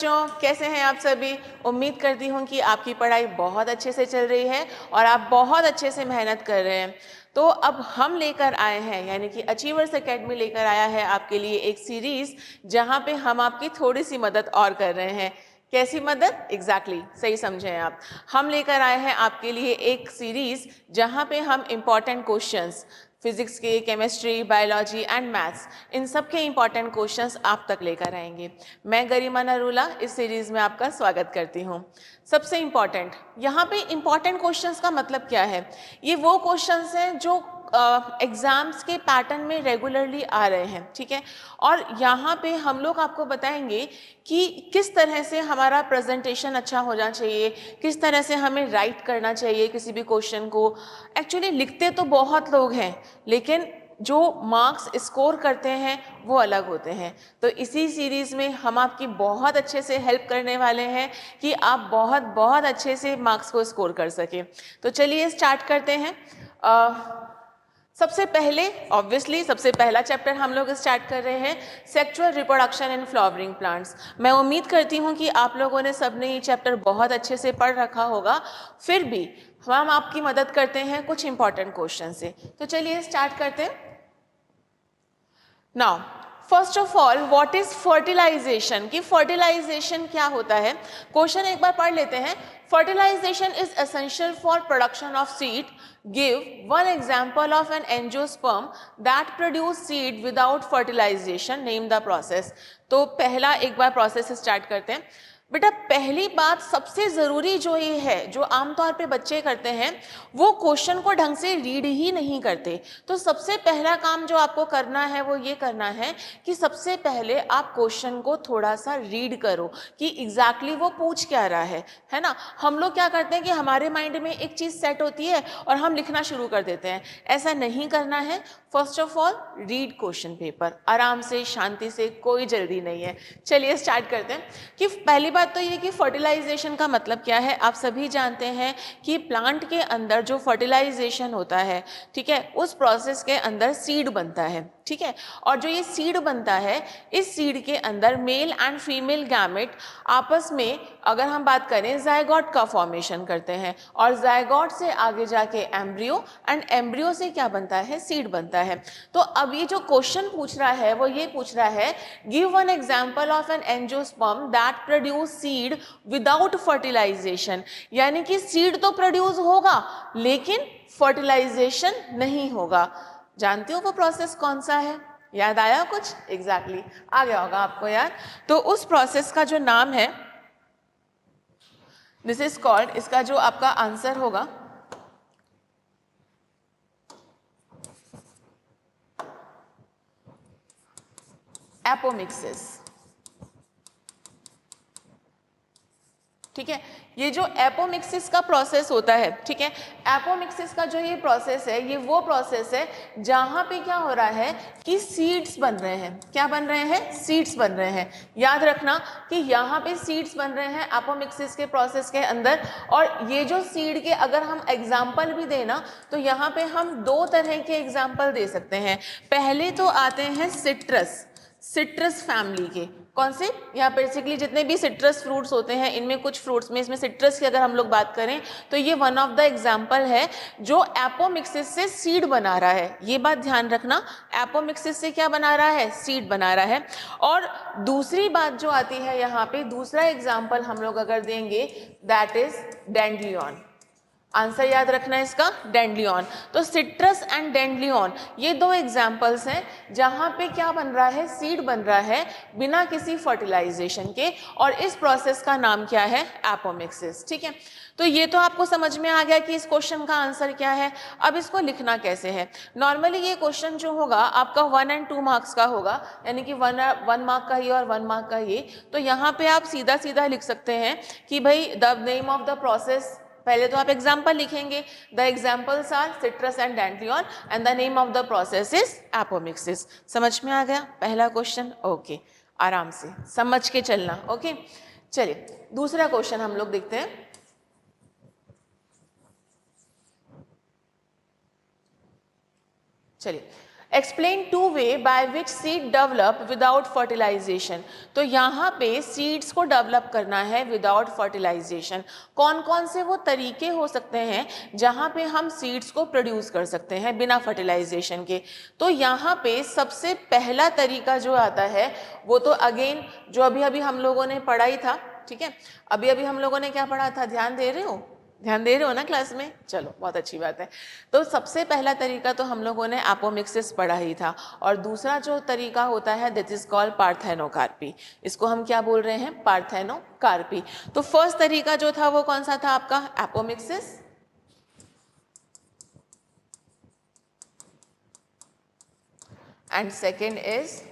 बच्चों, कैसे हैं आप सभी। उम्मीद करती हूँ कि आपकी पढ़ाई बहुत अच्छे से चल रही है और आप बहुत अच्छे से मेहनत कर रहे हैं। तो अब हम लेकर आए हैं, यानी कि अचीवर्स एकेडमी लेकर आया है आपके लिए एक सीरीज, जहाँ पे हम आपकी थोड़ी सी मदद और कर रहे हैं। कैसी मदद? एग्जैक्टली सही समझे आप। हम लेकर आए हैं आपके लिए एक सीरीज जहाँ पे हम इम्पॉर्टेंट क्वेश्चंस, फिजिक्स के, केमिस्ट्री, बायोलॉजी एंड मैथ्स, इन सब के इम्पॉर्टेंट क्वेश्चंस आप तक लेकर आएंगे। मैं गरिमा नरूला इस सीरीज में आपका स्वागत करती हूँ। सबसे इम्पॉर्टेंट, यहाँ पे इम्पॉर्टेंट क्वेश्चंस का मतलब क्या है? ये वो क्वेश्चंस हैं जो एग्जाम्स के पैटर्न में रेगुलरली आ रहे हैं, ठीक है। और यहाँ पे हम लोग आपको बताएंगे कि किस तरह से हमारा प्रेजेंटेशन अच्छा होना चाहिए, किस तरह से हमें राइट करना चाहिए किसी भी क्वेश्चन को। एक्चुअली लिखते तो बहुत लोग हैं, लेकिन जो मार्क्स स्कोर करते हैं वो अलग होते हैं। तो इसी सीरीज़ में हम आपकी बहुत अच्छे से हेल्प करने वाले हैं कि आप बहुत बहुत अच्छे से मार्क्स को स्कोर कर सकें। तो चलिए स्टार्ट करते हैं। सबसे पहले ऑब्वियसली सबसे पहला चैप्टर हम लोग स्टार्ट कर रहे हैं, sexual reproduction in flowering plants. मैं उम्मीद करती हूँ कि आप लोगों ने सबने ये चैप्टर बहुत अच्छे से पढ़ रखा होगा, फिर भी हम आपकी मदद करते हैं कुछ इंपॉर्टेंट क्वेश्चन से। तो चलिए स्टार्ट करते हैं। Now first of all, what is fertilization? कि फर्टिलाइजेशन क्या होता है? क्वेश्चन एक बार पढ़ लेते हैं। Fertilization is essential for production of seed. Give one example of an angiosperm that produce seed without fertilization, name the process. तो पहला एक बार प्रोसेस स्टार्ट करते हैं। बेटा पहली बात सबसे ज़रूरी जो ये है, जो आमतौर पे बच्चे करते हैं, वो क्वेश्चन को ढंग से रीड ही नहीं करते। तो सबसे पहला काम जो आपको करना है वो ये करना है कि सबसे पहले आप क्वेश्चन को थोड़ा सा रीड करो कि एग्जैक्टली वो पूछ क्या रहा है ना। हम लोग क्या करते हैं कि हमारे माइंड में एक चीज़ सेट होती है और हम लिखना शुरू कर देते हैं। ऐसा नहीं करना है। First of all read question paper, आराम से, शांति से, कोई जल्दी नहीं है। चलिए स्टार्ट करते हैं। कि पहली बात तो ये कि फर्टिलाइजेशन का मतलब क्या है। आप सभी जानते हैं कि प्लांट के अंदर जो फर्टिलाइजेशन होता है, ठीक है, उस प्रोसेस के अंदर सीड बनता है, ठीक है। और जो ये सीड बनता है, इस सीड के अंदर मेल एंड फीमेल गैमेट आपस में, अगर हम बात करें, जायगोट का फॉर्मेशन करते हैं। और जायगोट से आगे जाके एम्ब्रियो, एंड एम्ब्रियो से क्या बनता है? सीड बनता है। तो अब ये जो क्वेश्चन पूछ रहा है वो ये पूछ रहा है, give one example of an angiosperm that produce seed without fertilization. यानी कि सीड तो प्रोड्यूस होगा लेकिन फर्टिलाइजेशन नहीं होगा। जानते हो वो प्रोसेस कौन सा है? याद आया कुछ? एग्जैक्टली आ गया होगा आपको यार। तो उस प्रोसेस का जो नाम है, दिस इज कॉल्ड, इसका जो आपका आंसर होगा, एपोमिक्सिस। ठीक है, ये जो एपोमिक्सिस का प्रोसेस होता है, ठीक है, एपोमिक्सिस का जो ये प्रोसेस है, ये वो प्रोसेस है जहां पे क्या हो रहा है कि सीड्स बन रहे हैं। क्या बन रहे हैं? सीड्स बन रहे हैं। याद रखना कि यहाँ पे सीड्स बन रहे हैं एपोमिक्सिस के प्रोसेस के अंदर। और ये जो सीड के अगर हम एग्जाम्पल भी देना, तो यहाँ पे हम दो तरह के एग्जाम्पल दे सकते हैं। पहले तो आते हैं सिट्रस, सिट्रस फैमिली के। कौन से? यहाँ बेसिकली जितने भी सिट्रस फ्रूट्स होते हैं, इनमें कुछ फ्रूट्स में, इसमें सिट्रस की अगर हम लोग बात करें तो ये वन ऑफ द एग्जाम्पल है जो एपोमिक्सिस से सीड बना रहा है। ये बात ध्यान रखना, एपोमिक्सिस से क्या बना रहा है? सीड बना रहा है। और दूसरी बात जो आती है यहाँ पे, दूसरा एग्जाम्पल हम लोग अगर देंगे, दैट इज डेंड्लियन। आंसर याद रखना है इसका, डेंड्लियन। तो सिट्रस एंड डेंड्लियन, ये दो एग्जाम्पल्स हैं जहां पे क्या बन रहा है? सीड बन रहा है बिना किसी फर्टिलाइजेशन के। और इस प्रोसेस का नाम क्या है? एपोमिक्सिस। ठीक है, तो ये तो आपको समझ में आ गया कि इस क्वेश्चन का आंसर क्या है। अब इसको लिखना कैसे है? नॉर्मली ये क्वेश्चन जो होगा आपका 1 और 2 मार्क्स का होगा, यानी कि 1 मार्क का ये और 1 मार्क का ये। तो यहाँ पे आप सीधा सीधा लिख सकते हैं कि भाई the name of the process, पहले तो आप एग्जाम्पल लिखेंगे, the examples are citrus and dandelion and the name of the process is apomixis. समझ में आ गया पहला क्वेश्चन? ओके, आराम से समझ के चलना। ओके, चलिए दूसरा क्वेश्चन हम लोग देखते हैं। चलिए explain 2 way by which seed develop without fertilization. तो यहाँ पे सीड्स को डेवलप करना है विदाउट फर्टिलाइजेशन। कौन कौन से वो तरीके हो सकते हैं जहाँ पे हम सीड्स को प्रोड्यूस कर सकते हैं बिना फर्टिलाइजेशन के? तो यहाँ पे सबसे पहला तरीका जो आता है वो तो अगेन जो अभी अभी हम लोगों ने पढ़ा ही था, ठीक है, अभी अभी हम लोगों ने क्या पढ़ा था, ध्यान दे रहे हो? ध्यान दे रहे हो ना क्लास में? चलो बहुत अच्छी बात है। तो सबसे पहला तरीका तो हम लोगों ने एपोमिक्सिस पढ़ा ही था, और दूसरा जो तरीका होता है दैट इज कॉल्ड पार्थेनोकार्पी। इसको हम क्या बोल रहे हैं? पार्थेनोकार्पी। तो फर्स्ट तरीका जो था वो कौन सा था आपका? Apomixis. And second is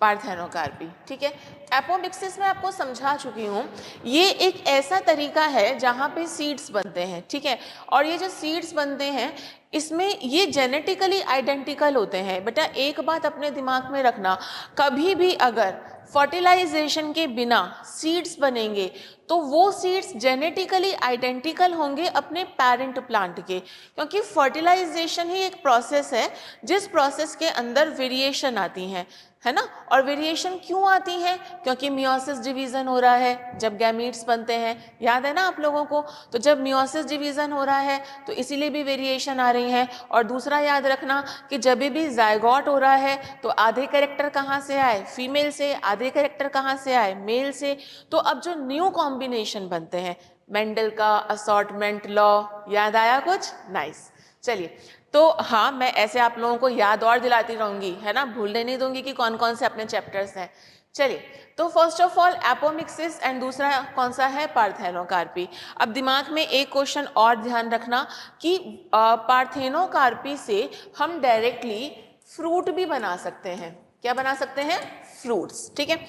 parthenocarpy, ठीक है। एपोमिक्सिस में आपको समझा चुकी हूँ, ये एक ऐसा तरीका है जहाँ पे सीड्स बनते हैं, ठीक है, और ये जो सीड्स बनते हैं इसमें ये जेनेटिकली आइडेंटिकल होते हैं। बेटा एक बात अपने दिमाग में रखना, कभी भी अगर फर्टिलाइजेशन के बिना सीड्स बनेंगे तो वो सीड्स जेनेटिकली आइडेंटिकल होंगे अपने पेरेंट प्लांट के, क्योंकि फर्टिलाइजेशन ही एक प्रोसेस है जिस प्रोसेस के अंदर वेरिएशन आती हैं, है ना। और वेरिएशन क्यों आती है? क्योंकि मियोसिस डिवीजन हो रहा है जब गैमीट्स बनते हैं, याद है ना आप लोगों को? तो जब मियोसिस डिवीजन हो रहा है तो इसीलिए भी वेरिएशन आ रही है। और दूसरा याद रखना कि जब भी जायगोट हो रहा है तो आधे कैरेक्टर कहाँ से आए? फीमेल से। आधे कैरेक्टर कहाँ से आए? मेल से। तो अब जो न्यू कॉम्बिनेशन बनते हैं, मेंडल का असॉर्टमेंट लॉ, याद आया कुछ? नाइस। चलिए, तो हाँ मैं ऐसे आप लोगों को याद और दिलाती रहूंगी, है ना, भूलने नहीं दूंगी कि कौन कौन से अपने चैप्टर्स हैं। चलिए, तो first of all apomixis and दूसरा कौन सा है? पार्थेनोकार्पी। अब दिमाग में एक क्वेश्चन और ध्यान रखना कि पार्थेनोकार्पी से हम डायरेक्टली फ्रूट भी बना सकते हैं। क्या बना सकते हैं? फ्रूट्स, ठीक है।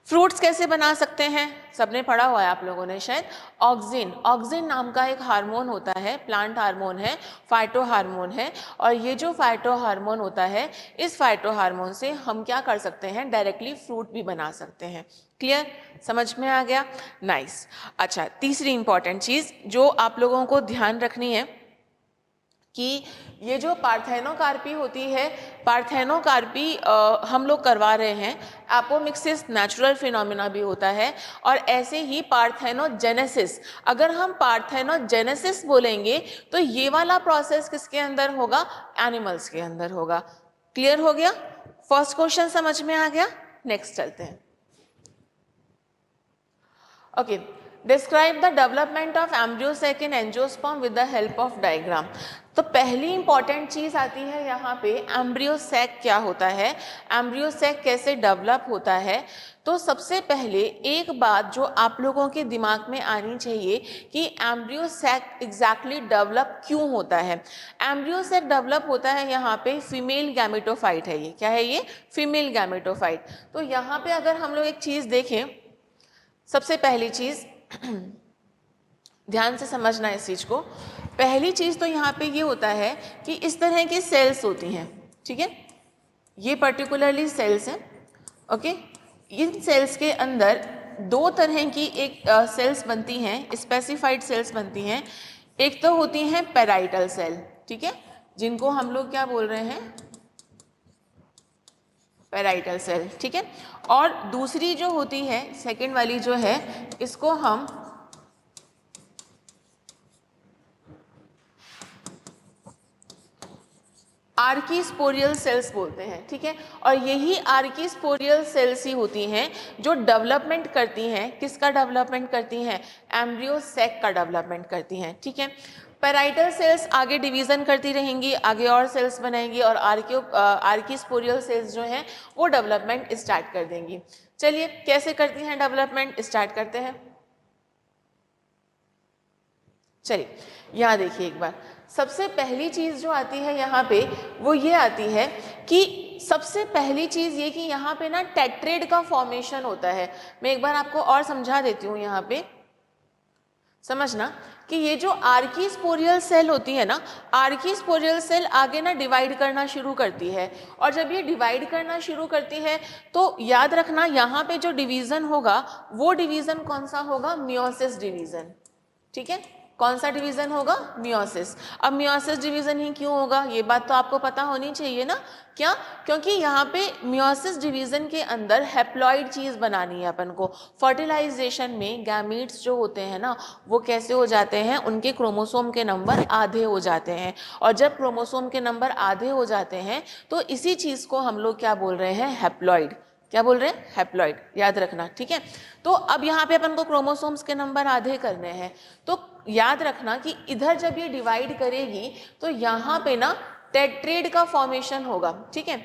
फ्रूट्स कैसे बना सकते हैं? सबने पढ़ा हुआ है आप लोगों ने शायद। ऑक्सिन, ऑक्सिन नाम का एक हार्मोन होता है, प्लांट हार्मोन है, फाइटो हार्मोन है, और ये जो फाइटो हार्मोन होता है, इस फाइटो हार्मोन से हम क्या कर सकते हैं? डायरेक्टली फ्रूट भी बना सकते हैं। क्लियर? समझ में आ गया? नाइस। अच्छा, तीसरी इंपॉर्टेंट चीज जो आप लोगों को ध्यान रखनी है कि ये जो पार्थेनोकार्पी होती है, पार्थेनोकार्पी हम लोग करवा रहे हैं, एपोमिक्सिस नेचुरल फिनोमिना भी होता है, और ऐसे ही पार्थेनोजेनेसिस। अगर हम पार्थेनोजेनेसिस बोलेंगे तो ये वाला प्रोसेस किसके अंदर होगा? एनिमल्स के अंदर होगा। क्लियर हो गया? फर्स्ट क्वेश्चन समझ में आ गया? नेक्स्ट चलते हैं। Okay, describe the development of embryo sac in angiosperm with the help of diagram. तो पहली इंपॉर्टेंट चीज आती है यहाँ पे, एम्ब्रियोसैक क्या होता है, एम्ब्रियोसैक कैसे डेवलप होता है। तो सबसे पहले एक बात जो आप लोगों के दिमाग में आनी चाहिए कि एम्ब्रियोसैक एग्जैक्टली डेवलप क्यों होता है। एम्ब्रियोसैक डेवलप होता है यहाँ पे, फीमेल गैमेटोफाइट है ये। क्या है ये? Female gametophyte. तो यहाँ पे अगर हम लोग एक चीज देखें, सबसे पहली चीज ध्यान से समझना इस चीज को। पहली चीज तो यहाँ पे ये होता है कि इस तरह की सेल्स होती हैं, ठीक है, ये पर्टिकुलरली सेल्स हैं। ओके, इन सेल्स के अंदर दो तरह की एक सेल्स बनती हैं, स्पेसिफाइड सेल्स बनती हैं। एक तो होती हैं पेराइटल सेल, ठीक है, जिनको हम लोग क्या बोल रहे हैं? पेराइटल सेल, ठीक है। और दूसरी जो होती है, सेकेंड वाली जो है, इसको हम आर्कीस्पोरियल सेल्स बोलते हैं, ठीक है। और यही आर्कीस्पोरियल सेल्स ही होती हैं जो डेवलपमेंट करती हैं, किसका डेवलपमेंट करती हैं? एम्ब्रियोसैक का डेवलपमेंट करती हैं, ठीक है। पेराइटल सेल्स आगे डिवीजन करती रहेंगी, आगे और सेल्स बनाएंगी, और आर्कीस्पोरियल सेल्स जो हैं वो डेवलपमेंट स्टार्ट कर देंगी। चलिए, कैसे करती हैं डेवलपमेंट? स्टार्ट करते हैं। चलिए, यहाँ देखिए एक बार, सबसे पहली चीज जो आती है यहाँ पे वो ये आती है कि सबसे पहली चीज ये कि यहाँ पे ना टेट्रेड का फॉर्मेशन होता है। मैं एक बार आपको और समझा देती हूँ। यहाँ पे समझना कि ये जो आर्कीस्पोरियल सेल होती है ना, आर्कीस्पोरियल सेल आगे ना डिवाइड करना शुरू करती है, और जब ये डिवाइड करना शुरू करती है तो याद रखना यहाँ पे जो डिवीजन होगा वो डिवीजन कौन सा होगा? मियोसिस डिवीजन, ठीक है। कौन सा डिवीजन होगा? मियोसिस। अब मियोसिस डिवीजन ही क्यों होगा, ये बात तो आपको पता होनी चाहिए ना। क्या? क्योंकि यहाँ पे मियोसिस डिवीजन के अंदर हैप्लॉइड चीज बनानी है अपन को। फर्टिलाइजेशन में गैमीट्स जो होते हैं ना, वो कैसे हो जाते हैं, उनके क्रोमोसोम के नंबर आधे हो जाते हैं, और जब क्रोमोसोम के नंबर आधे हो जाते हैं तो इसी चीज को हम लोग क्या बोल रहे हैं? हैप्लॉइड। क्या बोल रहे हैं? हैप्लॉइड, याद रखना, ठीक है। तो अब यहाँ पे अपन को क्रोमोसोम्स के नंबर आधे करने हैं, तो याद रखना कि इधर जब ये डिवाइड करेगी तो यहाँ पे ना टेट्रेड का फॉर्मेशन होगा, ठीक है।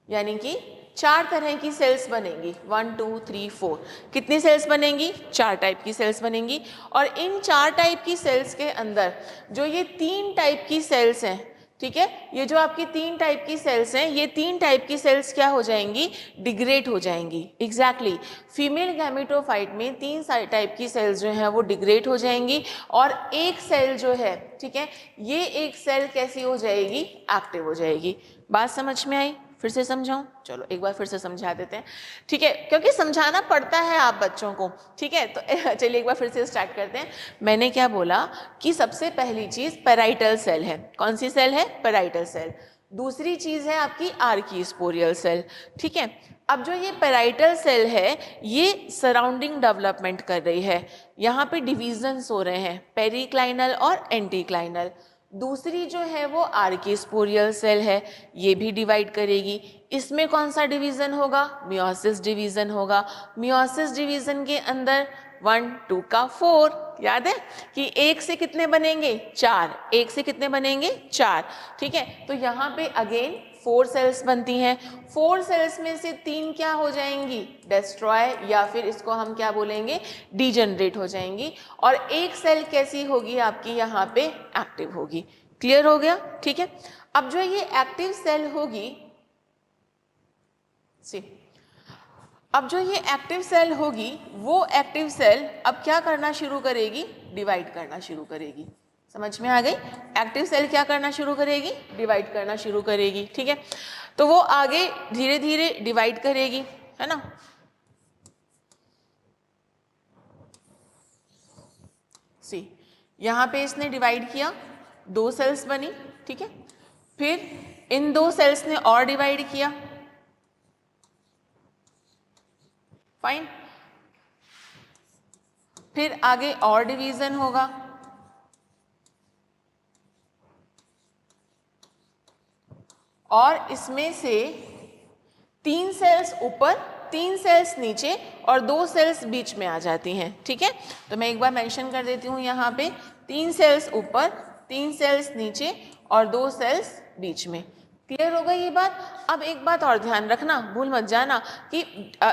यानी कि 4 तरह की सेल्स बनेंगी, 1 2 3 4। कितनी सेल्स बनेंगी? 4 टाइप की सेल्स बनेंगी। और इन 4 टाइप की सेल्स के अंदर जो ये 3 टाइप की सेल्स हैं, ठीक है, ये जो आपकी 3 टाइप की सेल्स हैं, ये 3 टाइप की सेल्स क्या हो जाएंगी? डिग्रेड हो जाएंगी। एग्जैक्टली फीमेल गैमेटोफाइट में 3 टाइप की सेल्स जो हैं वो डिग्रेड हो जाएंगी, और एक सेल जो है, ठीक है, ये एक सेल कैसी हो जाएगी? एक्टिव हो जाएगी। बात समझ में आई? फिर से समझाऊं? चलो एक बार फिर से समझा देते हैं, ठीक है, क्योंकि समझाना पड़ता है आप बच्चों को, ठीक है। तो चलिए एक बार फिर से स्टार्ट करते हैं। मैंने क्या बोला कि सबसे पहली चीज पेराइटल सेल है। कौन सी सेल है? Parietal cell. दूसरी चीज है आपकी आर्कीस्पोरियल सेल, ठीक है। अब जो ये पेराइटल सेल है, ये सराउंडिंग डेवलपमेंट कर रही है। यहाँ पे डिविजन्स हो रहे हैं, पेरिक्लाइनल और एंटीक्लाइनल। दूसरी जो है वो आर्कीस्पोरियल सेल है, ये भी डिवाइड करेगी। इसमें कौन सा डिवीजन होगा? मियोसिस डिवीजन होगा। मियोसिस डिवीजन के अंदर 1 2 का 4, याद है कि 1 से कितने बनेंगे? 4। 1 से कितने बनेंगे? 4, ठीक है। तो यहाँ पे अगेन 4 सेल्स बनती हैं। 4 सेल्स में से 3 क्या हो जाएंगी? डिस्ट्रॉय, या फिर इसको हम क्या बोलेंगे? डीजनरेट हो जाएंगी। और एक सेल कैसी होगी आपकी? यहाँ पे एक्टिव होगी। क्लियर हो गया? ठीक है। अब जो ये एक्टिव सेल होगी, अब जो ये एक्टिव सेल होगी, वो एक्टिव सेल अब क्या करना शुरू करेगी? डिवाइड करना शुरू करेगी। समझ में आ गई? एक्टिव सेल क्या करना शुरू करेगी? डिवाइड करना शुरू करेगी, ठीक है। तो वो आगे धीरे धीरे डिवाइड करेगी, है ना। सी, यहाँ पे इसने डिवाइड किया, 2 सेल्स बनी, ठीक है। फिर इन 2 सेल्स ने और डिवाइड किया, फाइन। फिर आगे और डिवीजन होगा, और इसमें से 3 सेल्स ऊपर, 3 सेल्स नीचे और 2 सेल्स बीच में आ जाती हैं, ठीक है। तो मैं एक बार मेंशन कर देती हूँ यहाँ पे, 3 सेल्स ऊपर, 3 सेल्स नीचे और 2 सेल्स बीच में। क्लियर हो गई ये बात? अब एक बात और ध्यान रखना, भूल मत जाना कि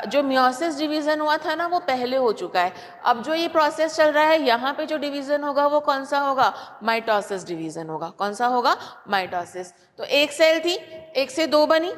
जो मियोसिस डिवीजन हुआ था ना, वो पहले हो चुका है। अब जो ये प्रोसेस चल रहा है, यहाँ पे जो डिवीजन होगा वो कौन सा होगा? माइटोसिस डिवीजन होगा। कौन सा होगा? माइटोसिस। तो एक सेल थी, 1 से 2 बनी,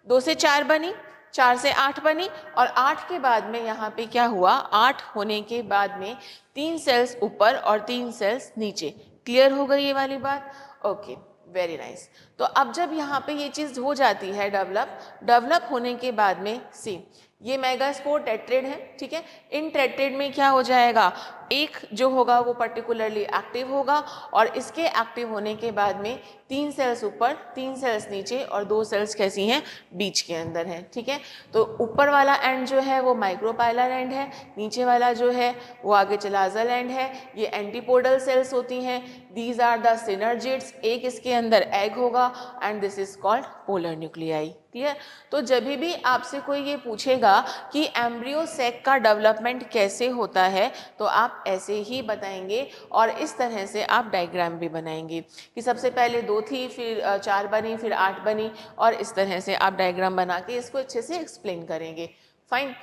2 से 4 बनी, 4 से 8 बनी, और 8 के बाद में यहाँ पे क्या हुआ? 8 होने के बाद में 3 सेल्स ऊपर और 3 सेल्स नीचे। क्लियर हो गई ये वाली बात? Okay, very nice. तो अब जब यहाँ पे ये चीज़ हो जाती है डेवलप होने के बाद में, सी, ये मेगास्पोर टेट्रेड है, ठीक है। इन टेट्रेड में क्या हो जाएगा? एक जो होगा वो पर्टिकुलरली एक्टिव होगा, और इसके एक्टिव होने के बाद में 3 सेल्स ऊपर, 3 सेल्स नीचे और 2 सेल्स कैसी हैं? बीच के अंदर हैं, ठीक है। तो ऊपर वाला एंड जो है वो माइक्रोपाइलर एंड है, नीचे वाला जो है वो आगे चलाजल एंड है। ये एंटीपोडल सेल्स होती हैं। These are the synergids. एक इसके अंदर एग होगा and this is called polar nuclei. Clear? तो जब भी आपसे कोई ये पूछेगा कि एम्ब्रियो सैक का डेवलपमेंट कैसे होता है, तो आप ऐसे ही बताएंगे, और इस तरह से आप डायग्राम भी बनाएंगे कि सबसे पहले 2 थी, फिर 4 बनी, फिर 8 बनी, और इस तरह से आप डायग्राम बना के इसको अच्छे से एक्सप्लेन करेंगे। Fine,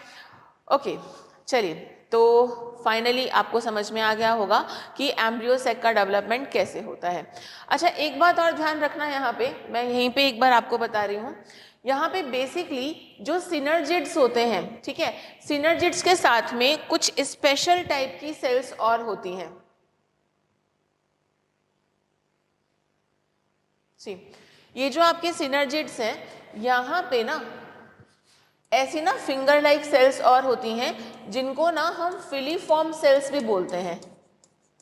okay. चलिए, तो फाइनली आपको समझ में आ गया होगा कि एम्ब्रियो सैक का डेवलपमेंट कैसे होता है। अच्छा, एक बात और ध्यान रखना, यहाँ पे मैं यहीं पे एक बार आपको बता रही हूँ, यहाँ पे बेसिकली जो सिनर्जिड्स होते हैं, ठीक है, सिनर्जिड्स के साथ में कुछ स्पेशल टाइप की सेल्स और होती हैं। सी, ये जो आपके सिनर्जिड्स हैं, यहाँ पे ना ऐसी ना फिंगर लाइक सेल्स और होती हैं, जिनको ना हम फिलीफॉर्म सेल्स भी बोलते हैं।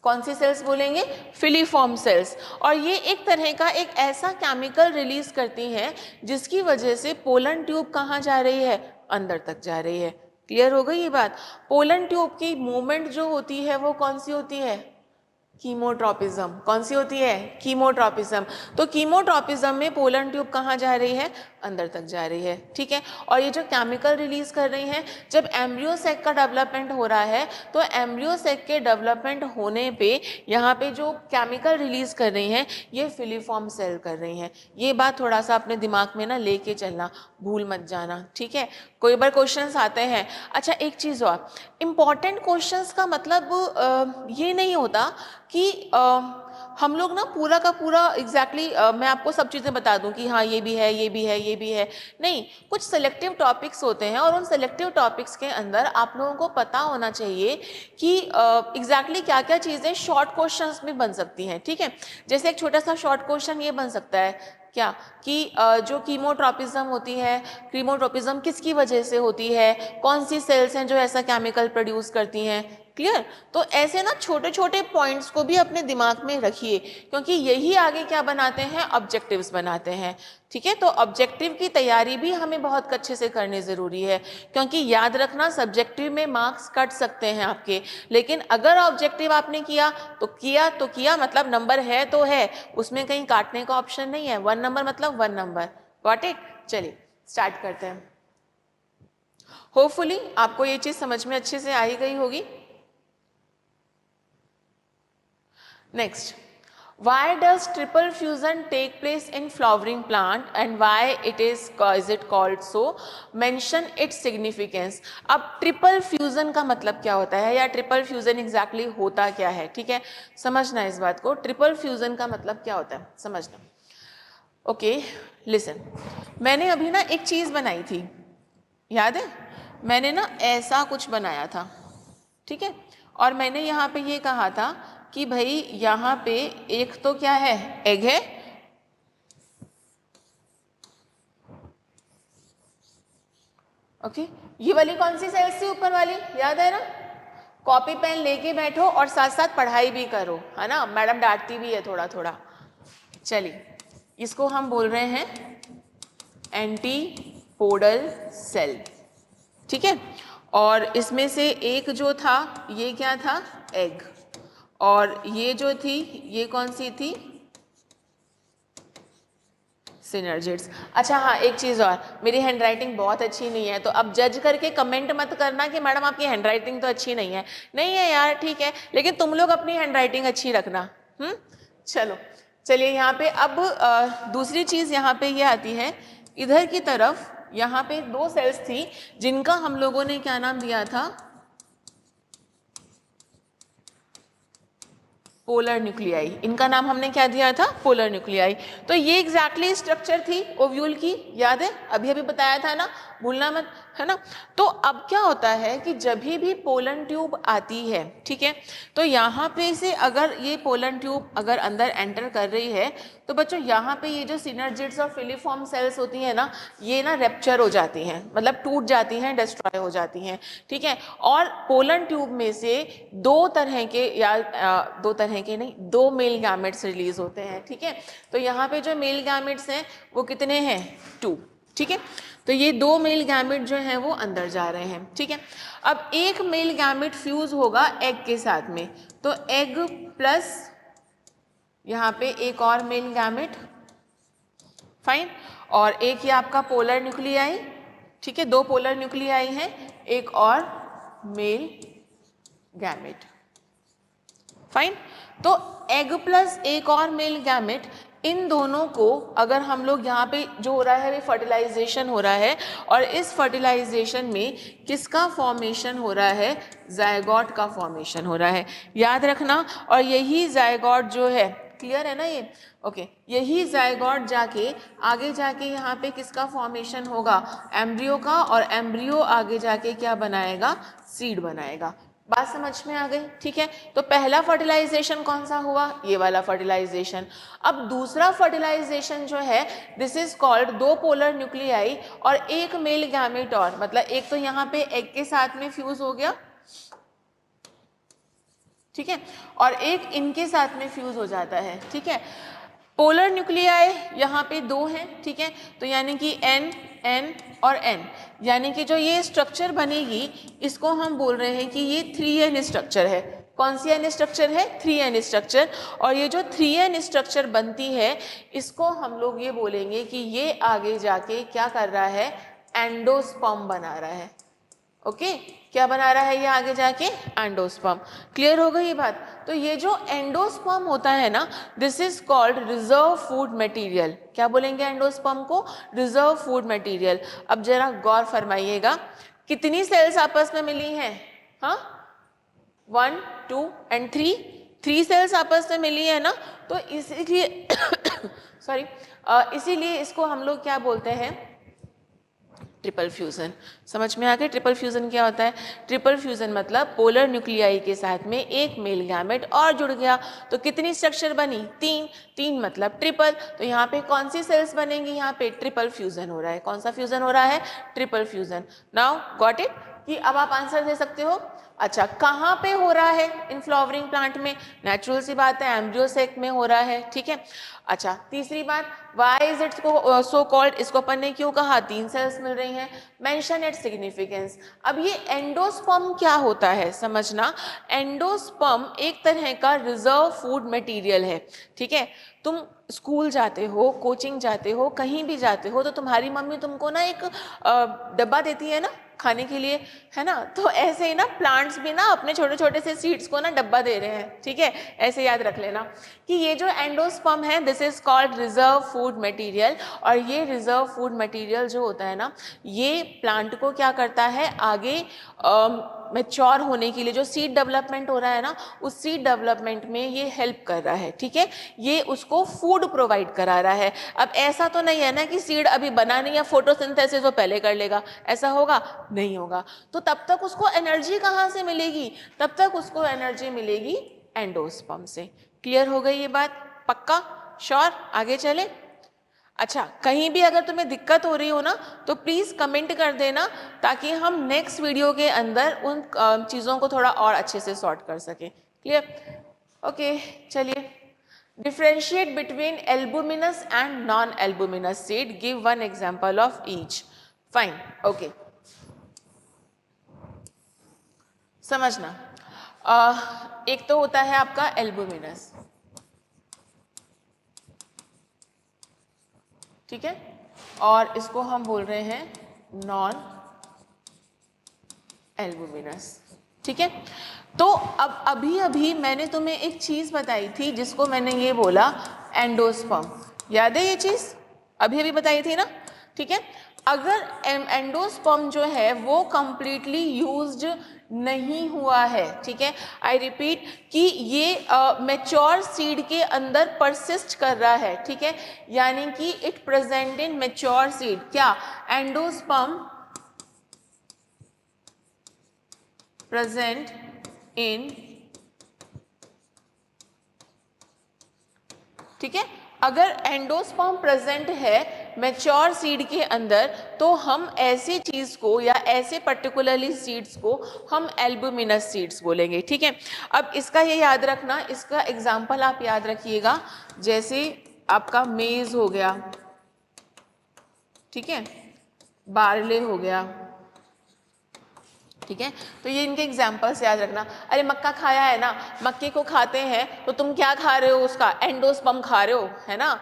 कौन सी सेल्स बोलेंगे? Filiform cells. और ये एक तरह का एक ऐसा केमिकल रिलीज करती हैं जिसकी वजह से पोलन ट्यूब कहाँ जा रही है? अंदर तक जा रही है। क्लियर हो गई ये बात? पोलन ट्यूब की मूवमेंट जो होती है वो कौन सी होती है? कीमोट्रोपिज्म। कौन सी होती है? कीमोट्रोपिज्म। तो कीमोट्रोपिज्म में पोलन ट्यूब कहाँ जा रही है? अंदर तक जा रही है। ठीक है। और ये जो केमिकल रिलीज कर रही हैं, जब एम्ब्रियो सेक का डेवलपमेंट हो रहा है तो एम्ब्रियो सेक के डेवलपमेंट होने पे यहाँ पे जो केमिकल रिलीज कर रही हैं ये फिलीफॉर्म सेल कर रही हैं। ये बात थोड़ा सा अपने दिमाग में ना लेके चलना, भूल मत जाना। ठीक है। कोई बार क्वेश्चंस आते हैं। अच्छा एक चीज़ और, इम्पॉर्टेंट क्वेश्चंस का मतलब ये नहीं होता कि हम लोग ना पूरा का पूरा एग्जैक्टली मैं आपको सब चीज़ें बता दूं कि हाँ ये भी है, ये भी है, ये भी है। नहीं, कुछ सेलेक्टिव टॉपिक्स होते हैं और उन सेलेक्टिव टॉपिक्स के अंदर आप लोगों को पता होना चाहिए कि एग्जैक्टली क्या क्या चीज़ें शॉर्ट क्वेश्चंस में बन सकती हैं। ठीक है। जैसे एक छोटा सा शॉर्ट क्वेश्चन ये बन सकता है क्या कि जो कीमोट्रोपिज्म होती है, कीमोट्रोपिज्म किसकी वजह से होती है, कौन सी सेल्स हैं जो ऐसा केमिकल प्रोड्यूस करती हैं। क्लियर? तो ऐसे ना छोटे छोटे पॉइंट्स को भी अपने दिमाग में रखिए, क्योंकि यही आगे क्या बनाते हैं? ऑब्जेक्टिव्स बनाते हैं। ठीक है। तो ऑब्जेक्टिव की तैयारी भी हमें बहुत अच्छे से करनी ज़रूरी है, क्योंकि याद रखना सब्जेक्टिव में मार्क्स कट सकते हैं आपके, लेकिन अगर ऑब्जेक्टिव आपने किया तो किया मतलब नंबर है तो है, उसमें कहीं काटने का ऑप्शन नहीं है। 1 नंबर मतलब 1 नंबर। Got it? चलिए स्टार्ट करते हैं। होपफुली आपको ये चीज़ समझ में अच्छे से आई गई होगी। Next, why does triple fusion take place in flowering plant and why is it called so? Mention its significance. अब ट्रिपल फ्यूजन का मतलब क्या होता है या ट्रिपल फ्यूजन एग्जैक्टली होता क्या है? ठीक है, समझना इस बात को। ट्रिपल फ्यूजन का मतलब क्या होता है समझना। ओके लिसन, मैंने अभी ना एक चीज़ बनाई थी, याद है? मैंने ना ऐसा कुछ बनाया था। ठीक है। और मैंने यहाँ पे ये कहा था कि भाई यहाँ पे एक तो क्या है? एग है। ओके, ये वाली कौन सी सेल्स थी? ऊपर वाली, याद है ना? कॉपी पेन लेके बैठो और साथ साथ पढ़ाई भी करो, है ना? मैडम डांटती भी है थोड़ा थोड़ा। चलिए, इसको हम बोल रहे हैं एंटीपोडल सेल। ठीक है। और इसमें से एक जो था ये क्या था? एग। और ये जो थी ये कौन सी थी? सिनर्जिड्स। अच्छा हाँ, एक चीज़ और, मेरी हैंडराइटिंग बहुत अच्छी नहीं है, तो अब जज करके कमेंट मत करना कि मैडम आपकी हैंडराइटिंग तो अच्छी नहीं है। नहीं है यार, ठीक है, लेकिन तुम लोग अपनी हैंडराइटिंग अच्छी रखना। चलो चलिए, यहाँ पे अब दूसरी चीज़ यहाँ पे ये आती है, इधर की तरफ यहाँ पे 2 सेल्स थी जिनका हम लोगों ने क्या नाम दिया था? Polar nuclei. इनका नाम हमने क्या दिया था? Polar nuclei. तो ये एग्जैक्टली स्ट्रक्चर थी ओव्यूल की, याद है? अभी अभी बताया था ना, भूलना मत, है ना? तो अब क्या होता है कि जब भी पोलन ट्यूब आती है, ठीक है, तो यहाँ पे से अगर ये पोलन ट्यूब अगर अंदर एंटर कर रही है तो बच्चों यहाँ पे ये जो सिनर्जिड्स और फिलीफॉर्म सेल्स होती हैं ना, ये ना रेप्चर हो जाती हैं, मतलब टूट जाती हैं, डिस्ट्रॉय हो जाती हैं। ठीक है। और पोलन ट्यूब में से 2 तरह के या 2 तरह के नहीं, 2 मेल गैमेट्स रिलीज होते हैं। ठीक है। तो यहाँ पे जो मेल गैमेट्स हैं वो कितने हैं? 2। ठीक है। तो ये 2 मेल गैमेट जो हैं वो अंदर जा रहे हैं। ठीक है। अब एक मेल गैमेट फ्यूज होगा एग के साथ में, तो एग प्लस यहाँ पे एक और मेल गैमेट, फाइन, और एक ये आपका पोलर न्यूक्लियाई। ठीक है, 2 पोलर न्यूक्लियाई हैं, एक और मेल गैमेट, फाइन। तो एग प्लस एक और मेल गैमेट, इन दोनों को अगर हम लोग यहाँ पे जो हो रहा है फर्टिलाइजेशन हो रहा है, और इस फर्टिलाइजेशन में किसका फॉर्मेशन हो रहा है? जायगोट का फॉर्मेशन हो रहा है, याद रखना। और यही जायगोट जो है, क्लियर है ना ये? ओके, यही जायगोट जाके आगे जाके यहाँ पे किसका फॉर्मेशन होगा? एम्ब्रियो का, और एम्ब्रियो आगे जाके क्या बनाएगा? सीड बनाएगा। बात समझ में आ गई? ठीक है। तो पहला फर्टिलाइजेशन कौन सा हुआ? ये वाला फर्टिलाइजेशन। अब दूसरा फर्टिलाइजेशन जो है, this is called 2 polar nuclei और एक मेल गैमेट, और मतलब एक तो यहाँ पे एग के साथ में फ्यूज हो गया, ठीक है, और एक इनके साथ में फ्यूज हो जाता है। ठीक है, पोलर न्यूक्लियाई यहाँ पे 2 हैं। ठीक है, तो यानी कि N N और N, यानी कि जो ये स्ट्रक्चर बनेगी इसको हम बोल रहे हैं कि ये 3N स्ट्रक्चर है। कौन सी N स्ट्रक्चर है? 3N structure. और ये जो 3N स्ट्रक्चर बनती है इसको हम लोग ये बोलेंगे कि ये आगे जाके क्या कर रहा है? एंडोस्पर्म बना रहा है। ओके, क्या बना रहा है ये आगे जाके? एंडोस्पर्म। क्लियर हो गई ये बात? तो ये जो एंडोस्पर्म होता है ना, this is called reserve food material. क्या बोलेंगे एंडोस्पर्म को? Reserve food material. अब जरा गौर फरमाइएगा, कितनी सेल्स आपस में मिली हैं? हाँ, 1 2 एंड 3 सेल्स आपस में मिली है ना, तो इसीलिए सॉरी इसीलिए इसको हम लोग क्या बोलते हैं? Triple fusion. समझ में आ गया ट्रिपल फ्यूजन क्या होता है? ट्रिपल फ्यूजन मतलब पोलर न्यूक्लियाई के साथ में एक मेल गैमेट और जुड़ गया, तो कितनी स्ट्रक्चर बनी? 3 मतलब ट्रिपल। तो यहाँ पे कौन सी सेल्स बनेंगी? यहाँ पे ट्रिपल फ्यूजन हो रहा है। कौन सा फ्यूजन हो रहा है? Triple fusion. Now got it? कि अब आप आंसर दे सकते हो। अच्छा, कहाँ पे हो रहा है? इन फ्लावरिंग प्लांट में। नेचुरल सी बात है, एम्ब्रियो सेक में हो रहा है। ठीक है, अच्छा तीसरी बात, why is it so called? इसको अपन ने क्यों कहा? 3 सेल्स मिल रही हैं। Mention its significance. अब ये एंडोस्पर्म क्या होता है समझना। एंडोस्पर्म एक तरह का रिजर्व फूड मटेरियल है। ठीक है, तुम स्कूल जाते हो, कोचिंग जाते हो, कहीं भी जाते हो, तो तुम्हारी मम्मी तुमको ना एक डब्बा देती है ना खाने के लिए, है ना? तो ऐसे ही ना प्लांट्स भी ना अपने छोटे छोटे से सीड्स को ना डब्बा दे रहे हैं। ठीक है, ऐसे याद रख लेना कि ये जो एंडोस्पर्म है this is called reserve food material. और ये रिजर्व फूड मटेरियल जो होता है ना, ये प्लांट को क्या करता है? आगे मैच्योर होने के लिए जो सीड डेवलपमेंट हो रहा है ना, उस सीड डेवलपमेंट में ये हेल्प कर रहा है। ठीक है, ये उसको फूड प्रोवाइड करा रहा है। अब ऐसा तो नहीं है ना कि सीड अभी बना नहीं है, फोटोसिंथेसिस वो पहले कर लेगा, ऐसा होगा? नहीं होगा। तो तब तक उसको एनर्जी कहाँ से मिलेगी? तब तक उसको एनर्जी मिलेगी एंडोस्पर्म से। क्लियर हो गई ये बात? पक्का? श्योर? आगे चले? अच्छा, कहीं भी अगर तुम्हें दिक्कत हो रही हो ना, तो प्लीज कमेंट कर देना, ताकि हम नेक्स्ट वीडियो के अंदर उन चीजों को थोड़ा और अच्छे से सॉर्ट कर सकें। क्लियर? ओके, चलिए। Differentiate between albuminous and non albuminous seed, give one example of each. Fine, okay. समझना, एक तो होता है आपका एल्बुमिनस। ठीक है, और इसको हम बोल रहे हैं नॉन एल्बुमिनस। ठीक है, तो अब अभी अभी मैंने तुम्हें एक चीज बताई थी जिसको मैंने ये बोला एंडोस्पर्म। याद है ये चीज? अभी अभी बताई थी ना? ठीक है, अगर एंडोस्पर्म जो है वो कंप्लीटली यूज्ड नहीं हुआ है, ठीक है, आई रिपीट कि ये मैच्योर सीड के अंदर परसिस्ट कर रहा है। ठीक है, यानी कि it present in mature seed. क्या? एंडोस्पर्म प्रेजेंट इन, ठीक है, अगर एंडोस्पर्म प्रेजेंट है मैच्योर सीड के अंदर, तो हम ऐसी चीज को या ऐसे पर्टिकुलरली सीड्स को हम एल्बुमिनस सीड्स बोलेंगे। ठीक है, अब इसका ये याद रखना, इसका एग्जांपल आप याद रखिएगा, जैसे आपका मेज हो गया, ठीक है, बार्ले हो गया। ठीक है, तो ये इनके एग्जाम्पल्स याद रखना। अरे मक्का खाया है ना, मक्के को खाते हैं तो तुम क्या खा रहे हो? उसका एंडोस्पर्म खा रहे हो, है ना?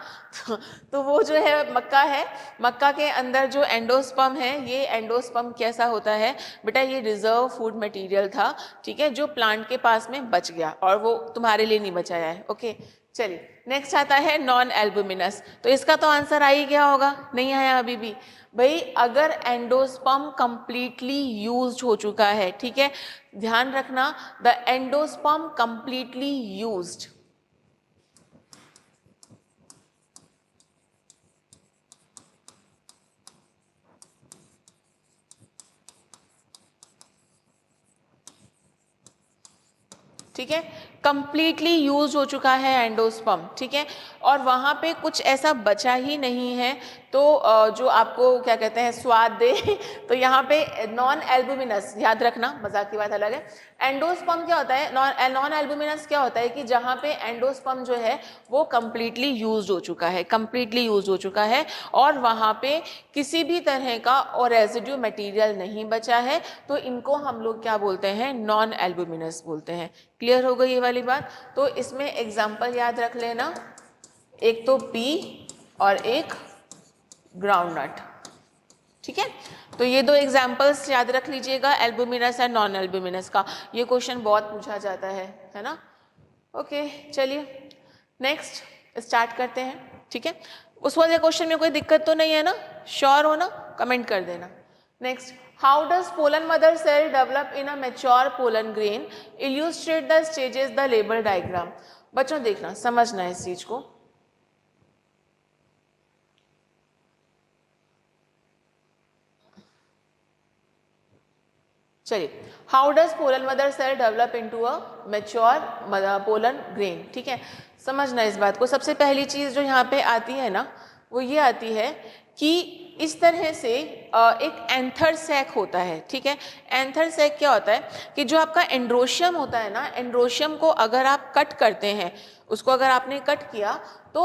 तो वो जो है मक्का है, मक्का के अंदर जो एंडोस्पर्म है, ये एंडोस्पर्म कैसा होता है बेटा? ये रिजर्व फूड मटेरियल था। ठीक है, जो प्लांट के पास में बच गया और वो तुम्हारे लिए नहीं बचाया है। ओके, चलिए नेक्स्ट आता है नॉन एल्बुमिनस। तो इसका तो आंसर आ ही गया होगा, नहीं आया अभी भी? भाई अगर एंडोस्पर्म कंप्लीटली यूज्ड हो चुका है, ठीक है, ध्यान रखना, द एंडोस्पर्म कंप्लीटली यूज्ड, ठीक है, कंप्लीटली यूज हो चुका है एंडोस्पर्म, ठीक है, और वहाँ पे कुछ ऐसा बचा ही नहीं है तो जो आपको क्या कहते हैं स्वाद दे तो यहाँ पे नॉन एल्बुमिनस, याद रखना, मजाक की बात अलग है। एंडोस्पर्म क्या होता है, नॉन एल्बुमिनस क्या होता है कि जहाँ पे एंडोस्पर्म जो है वो कंप्लीटली यूज हो चुका है, कंप्लीटली यूज हो चुका है और वहाँ पे किसी भी तरह का और रेजिड्यू मटेरियल नहीं बचा है, तो इनको हम लोग क्या बोलते हैं, नॉन एल्बुमिनस बोलते हैं। क्लियर हो गई ये वाली बात। तो इसमें एग्जाम्पल याद रख लेना, एक तो पी और एक ग्राउंडनट, ठीक है। तो ये दो एग्जाम्पल्स याद रख लीजिएगा, एल्बुमिनस एंड नॉन एल्बुमिनस का। ये क्वेश्चन बहुत पूछा जाता है ना। ओके चलिए नेक्स्ट स्टार्ट करते हैं, ठीक है। उस वाले क्वेश्चन में कोई दिक्कत तो नहीं है ना, श्योर हो ना, कमेंट कर देना। Next, how does pollen mother cell develop in a mature pollen grain, illustrate the stages the label diagram. बच्चों देखना, समझना है इस चीज को। चलिए, how does pollen mother cell develop into a mature pollen grain, ठीक है। समझना इस बात को। सबसे पहली चीज जो यहाँ पे आती है ना वो ये आती है कि इस तरह से एक एंथर सैक होता है, ठीक है। एंथर सैक क्या होता है कि जो आपका एंड्रोशियम होता है ना, एंड्रोशियम को अगर आप कट करते हैं, उसको अगर आपने कट किया तो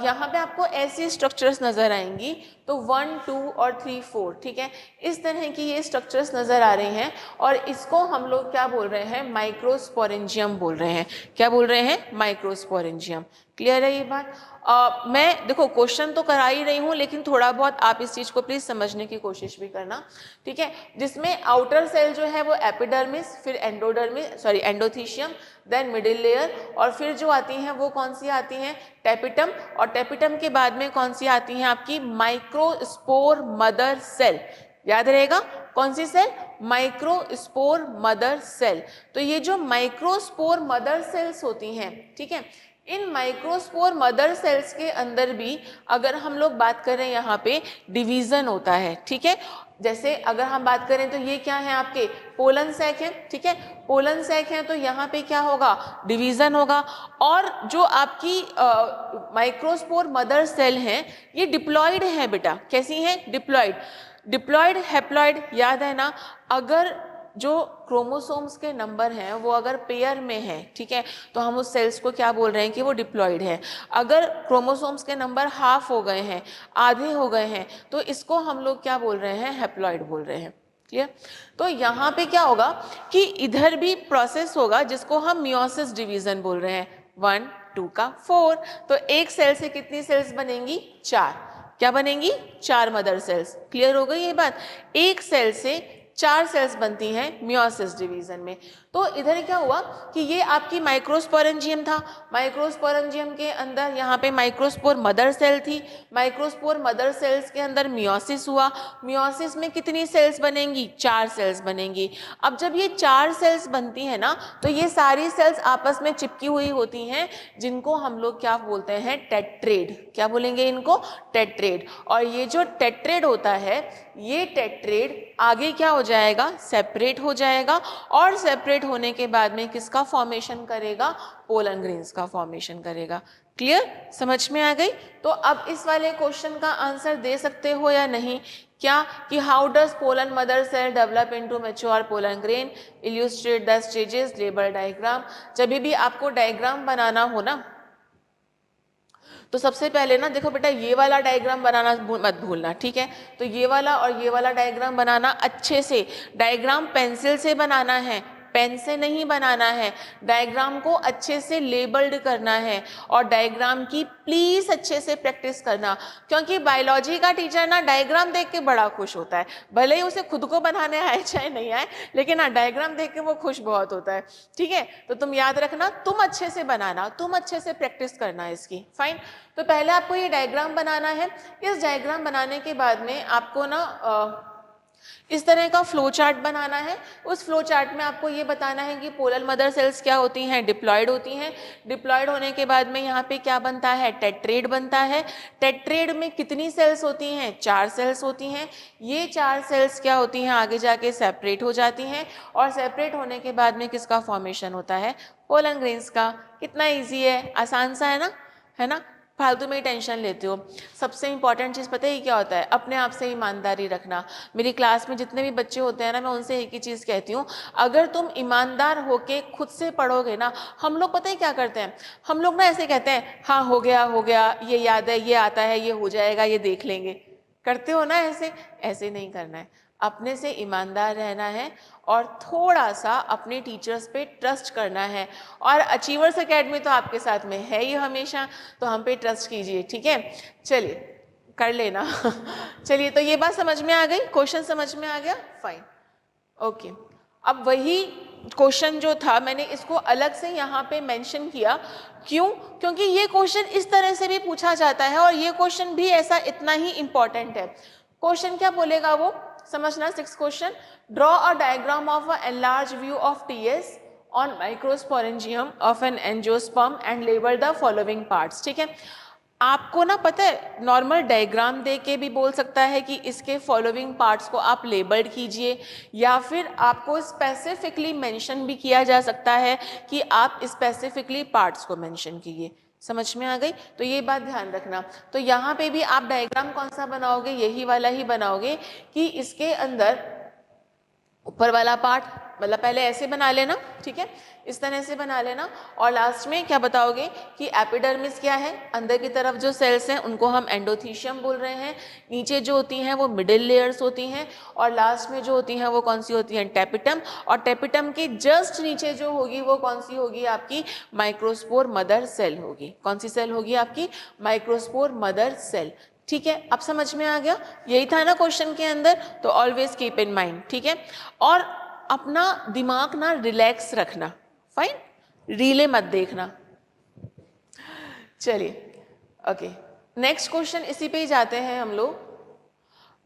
यहाँ पे आपको ऐसी स्ट्रक्चर्स नज़र आएंगी, तो 1, 2 और 3, 4, ठीक है, इस तरह की ये स्ट्रक्चर्स नज़र आ रही हैं और इसको हम लोग क्या बोल रहे हैं, माइक्रोस्पोरेंजियम बोल रहे हैं। क्या बोल रहे हैं, माइक्रोस्पोरेंजियम। क्लियर है ये बात। मैं देखो क्वेश्चन तो करा ही रही हूँ, लेकिन थोड़ा बहुत आप इस चीज़ को प्लीज़ समझने की कोशिश भी करना, ठीक है। जिसमें आउटर सेल जो है वो एपिडर्मिस, फिर एंडोथीशियम, देन मिडिल लेयर, और फिर जो आती हैं वो कौन सी आती हैं, टेपिटम, और टेपिटम के बाद में कौन सी आती हैं आपकी, माइक्रोस्पोर मदर सेल। याद रहेगा कौन सी सेल, माइक्रोस्पोर मदर सेल। तो ये जो माइक्रोस्पोर मदर सेल्स होती हैं, ठीक है, इन माइक्रोस्पोर मदर सेल्स के अंदर भी अगर हम लोग बात करें यहाँ पे डिवीजन होता है, ठीक है। जैसे अगर हम बात करें तो ये क्या है आपके, पोलन सैक है, ठीक है, पोलन सैक है, तो यहाँ पे क्या होगा, डिवीजन होगा। और जो आपकी माइक्रोस्पोर मदर सेल हैं ये डिप्लॉइड है बेटा, कैसी हैं, डिप्लॉइड, डिप्लॉइड हैप्लॉइड, याद है ना। अगर जो क्रोमोसोम्स के नंबर हैं वो अगर पेयर में है, ठीक है, तो हम उस सेल्स को क्या बोल रहे हैं कि वो डिप्लॉइड है। अगर क्रोमोसोम्स के नंबर हाफ हो गए हैं, आधे हो गए हैं, तो इसको हम लोग क्या बोल रहे हैं, हैप्लॉइड बोल रहे हैं। क्लियर। तो यहाँ पे क्या होगा कि इधर भी प्रोसेस होगा जिसको हम मियोसिस डिवीजन बोल रहे हैं, 1, 2 का 4। तो एक सेल से कितनी सेल्स बनेंगी, 4। क्या बनेंगी, 4 मदर सेल्स। क्लियर हो गई ये बात। एक सेल से 4 सेल्स बनती हैं मियोसिस डिवीजन में। तो इधर क्या हुआ कि ये आपकी माइक्रोस्पोरेंजियम था, माइक्रोस्पोरेंजियम के अंदर यहाँ पे माइक्रोस्पोर मदर सेल थी, माइक्रोस्पोर मदर सेल्स के अंदर मियोसिस हुआ। मियोसिस में कितनी सेल्स बनेंगी, 4 सेल्स बनेंगी। अब जब ये 4 सेल्स बनती है ना, तो ये सारी सेल्स आपस में चिपकी हुई होती हैं, जिनको हम लोग क्या बोलते हैं, टेट्रेड। क्या बोलेंगे इनको, टेट्रेड। और ये जो टेट्रेड होता है, ये टेट्रेड आगे क्या हो जाएगा, सेपरेट हो जाएगा, और सेपरेट होने के बाद में किसका फॉर्मेशन करेगा, पोलन ग्रेन्स का फॉर्मेशन करेगा। क्लियर, समझ में आ गई। तो अब इस वाले क्वेश्चन का आंसर दे सकते हो या नहीं, क्या कि how does pollen mother cell develop into mature pollen grain, illustrate the stages, label diagram. जब भी आपको डायग्राम बनाना हो ना, तो सबसे पहले ना देखो बेटा, ये वाला डायग्राम बनाना मत भूलना, ठीक है। तो ये वाला और ये वाला डायग्राम बनाना अच्छे से, डायग्राम पेंसिल से बनाना है, पेन से नहीं बनाना है। डायग्राम को अच्छे से लेबल्ड करना है और डायग्राम की प्लीज अच्छे से प्रैक्टिस करना, क्योंकि बायोलॉजी का टीचर ना डायग्राम देख के बड़ा खुश होता है, भले ही उसे खुद को बनाने आए चाहे नहीं आए, लेकिन हाँ डायग्राम देख के वो खुश बहुत होता है, ठीक है। तो तुम याद रखना, तुम अच्छे से बनाना, तुम अच्छे से प्रैक्टिस करना इसकी, फाइन। तो पहले आपको ये डायग्राम बनाना है। इस डायग्राम बनाने के बाद में आपको ना इस तरह का फ्लो चार्ट बनाना है। उस फ्लो चार्ट में आपको ये बताना है कि पोलर मदर सेल्स क्या होती हैं, डिप्लॉयड होती हैं। डिप्लॉयड होने के बाद में यहाँ पे क्या बनता है, टेट्रेड बनता है। टेट्रेड में कितनी सेल्स होती हैं, 4 सेल्स होती हैं। ये 4 सेल्स क्या होती हैं, आगे जाके सेपरेट हो जाती हैं और सेपरेट होने के बाद में किसका फॉर्मेशन होता है, पोलन ग्रेन्स का। कितना ईजी है, आसान सा है ना। फालतू में ही टेंशन लेते हो। सबसे इंपॉर्टेंट चीज़ पता है क्या होता है, अपने आप से ईमानदारी रखना। मेरी क्लास में जितने भी बच्चे होते हैं ना, मैं उनसे एक ही चीज़ कहती हूँ, अगर तुम ईमानदार होके खुद से पढ़ोगे ना, हम लोग पता है क्या करते हैं, हम लोग ना ऐसे कहते हैं, हाँ हो गया, ये याद है, ये आता है, ये हो जाएगा, ये देख लेंगे। करते हो ना ऐसे, ऐसे नहीं करना है। अपने से ईमानदार रहना है और थोड़ा सा अपने टीचर्स पे ट्रस्ट करना है। और अचीवर्स एकेडमी तो आपके साथ में है ही हमेशा, तो हम पे ट्रस्ट कीजिए, ठीक है। चलिए कर लेना चलिए, तो ये बात समझ में आ गई, क्वेश्चन समझ में आ गया, फाइन, ओके। अब वही क्वेश्चन जो था, मैंने इसको अलग से यहाँ पे मेंशन किया, क्यों, क्योंकि ये क्वेश्चन इस तरह से भी पूछा जाता है और ये क्वेश्चन भी ऐसा इतना ही इंपॉर्टेंट है। क्वेश्चन क्या बोलेगा वो समझना। 6th question, draw a diagram of a enlarge view of TS on microsporangium of an angiosperm and label the following parts. ठीक है, आपको ना पता है नॉर्मल डायग्राम दे के भी बोल सकता है कि इसके फॉलोइंग पार्ट्स को आप लेबल्ड कीजिए, या फिर आपको स्पेसिफिकली मेंशन भी किया जा सकता है कि आप स्पेसिफिकली पार्ट्स को मेंशन कीजिए। समझ में आ गई, तो ये बात ध्यान रखना। तो यहाँ पे भी आप डायग्राम कौन सा बनाओगे, यही वाला ही बनाओगे कि इसके अंदर ऊपर वाला पार्ट, मतलब पहले ऐसे बना लेना, ठीक है, इस तरह से बना लेना, और लास्ट में क्या बताओगे कि एपिडर्मिस क्या है, अंदर की तरफ जो सेल्स हैं उनको हम एंडोथीशियम बोल रहे हैं, नीचे जो होती हैं वो मिडिल लेयर्स होती हैं, और लास्ट में जो होती हैं वो कौन सी होती हैं, टेपिटम, और टेपिटम के जस्ट नीचे जो होगी वो कौन सी होगी, आपकी माइक्रोस्पोर मदर सेल होगी। कौन सी सेल होगी, आपकी माइक्रोस्पोर मदर सेल। ठीक है, अब समझ में आ गया, यही था ना क्वेश्चन के अंदर, तो ऑलवेज कीप इन माइंड, ठीक है। और अपना दिमाग ना रिलैक्स रखना, फाइन, रीले मत देखना। चलिए ओके, नेक्स्ट क्वेश्चन इसी पे ही जाते हैं हम लोग।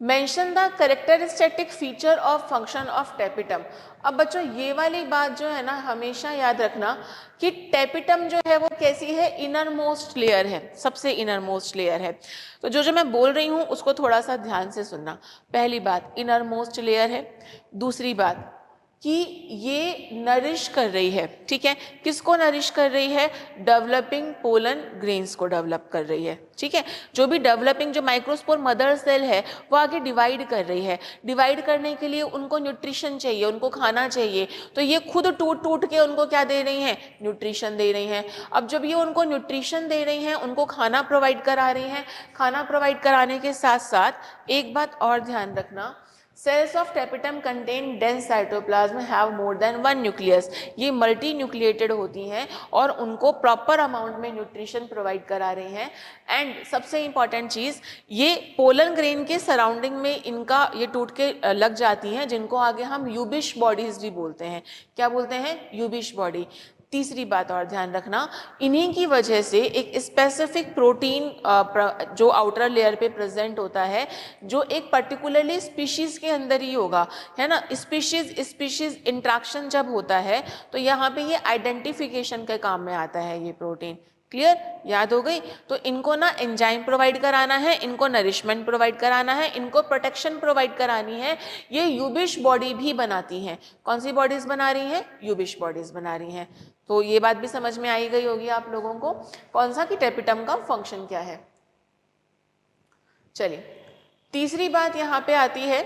Mention the characteristic feature of function of tapetum. अब बच्चों ये वाली बात जो है ना, हमेशा याद रखना कि टेपिटम जो है वो कैसी है, इनर मोस्ट लेयर है, सबसे इनर मोस्ट लेयर है। तो जो मैं बोल रही हूँ उसको थोड़ा सा ध्यान से सुनना। पहली बात, इनर मोस्ट लेयर है। दूसरी बात कि ये नरिश कर रही है, ठीक है, किसको नरिश कर रही है, डेवलपिंग पोलन ग्रेन्स को डेवलप कर रही है, ठीक है। जो भी डेवलपिंग, जो माइक्रोस्पोर मदर सेल है वो आगे डिवाइड कर रही है, डिवाइड करने के लिए उनको न्यूट्रिशन चाहिए, उनको खाना चाहिए, तो ये खुद टूट टूट के उनको क्या दे रही हैं, न्यूट्रिशन दे रही हैं। अब जब ये उनको न्यूट्रिशन दे रही हैं, उनको खाना प्रोवाइड करा रही हैं, खाना प्रोवाइड कराने के साथ साथ एक बात और ध्यान रखना, cells of tapetum contain dense cytoplasm have more than 1 nucleus. ये मल्टी न्यूक्लिएटेड होती हैं और उनको प्रॉपर अमाउंट में न्यूट्रिशन प्रोवाइड करा रही हैं। एंड सबसे इंपॉर्टेंट चीज़, ये पोलन ग्रेन के सराउंडिंग में इनका ये टूट के लग जाती हैं, जिनको आगे हम यूबिश बॉडीज भी बोलते हैं। क्या बोलते हैं, यूबिश बॉडी। तीसरी बात और ध्यान रखना, इन्हीं की वजह से एक स्पेसिफिक प्रोटीन जो आउटर लेयर पे प्रेजेंट होता है, जो एक पर्टिकुलरली स्पीशीज के अंदर ही होगा, है ना। स्पीशीज इंट्रैक्शन जब होता है तो यहाँ पे ये आइडेंटिफिकेशन के काम में आता है ये प्रोटीन। क्लियर, याद हो गई। तो इनको ना एंजाइम प्रोवाइड कराना है, इनको नरिशमेंट प्रोवाइड कराना है, इनको प्रोटेक्शन प्रोवाइड करानी है। ये यूबिश बॉडी भी बनाती हैं। कौन सी बॉडीज बना रही हैं, यूबिश बॉडीज बना रही हैं। तो ये बात भी समझ में आई गई होगी आप लोगों को, कौन सा कि टेपिटम का फंक्शन क्या है। चलिए तीसरी बात यहां पे आती है,